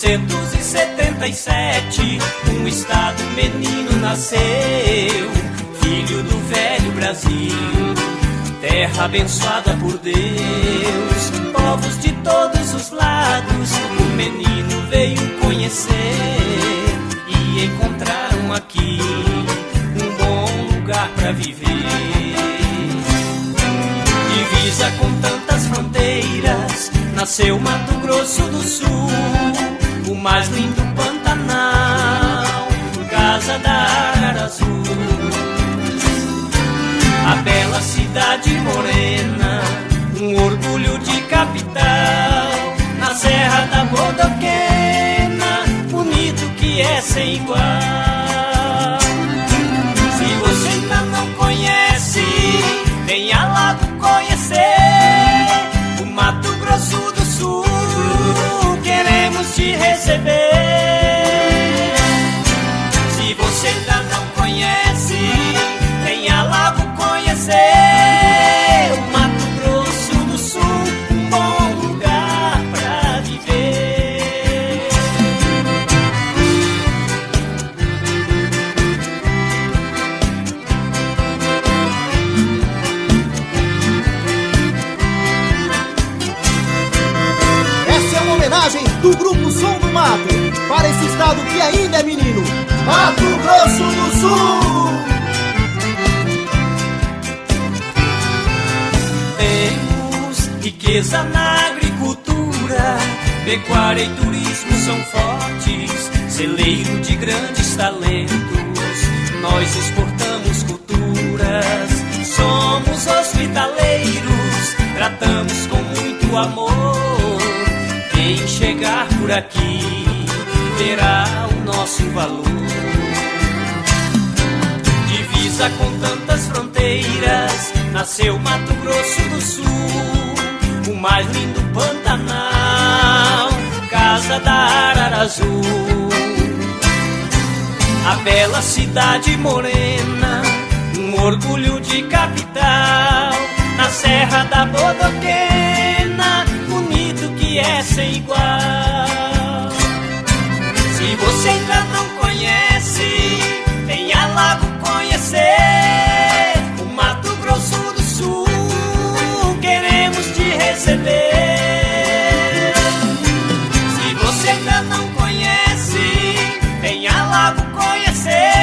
1977, um estado menino nasceu, filho do velho Brasil, terra abençoada por Deus. Povos de todos os lados o menino veio conhecer e encontraram aqui um bom lugar pra viver. Divisa com tantas fronteiras, nasceu Mato Grosso do Sul, o mais lindo Pantanal, casa da Arara Azul. A bela cidade morena, um orgulho de capital, na Serra da Bodoquena, bonito que é sem igual. Se você ainda não conhece, venha lá conhecer o Mato Grosso do Sul, queremos te receber. Se você ainda não conhece, venha logo conhecer o Mato Grosso do Sul, um bom lugar pra viver. Essa é uma homenagem do grupo Som do Mato para esse estado que ainda é menino, Mato Grosso do Sul. Temos riqueza na agricultura, pecuária e turismo são fortes, celeiro de grandes talentos, nós exportamos culturas, somos hospitaleiros, tratamos com muito amor. Quem chegar por aqui verá o nosso valor. Divisa com tantas fronteiras, nasceu Mato Grosso do Sul, o mais lindo Pantanal, casa da Arara Azul. A bela cidade morena, um orgulho de capital, na Serra da Bodoquena, bonito que é sem igual. Se você ainda não conhece, venha logo conhecer o Mato Grosso do Sul, queremos te receber. Se você ainda não conhece, venha logo conhecer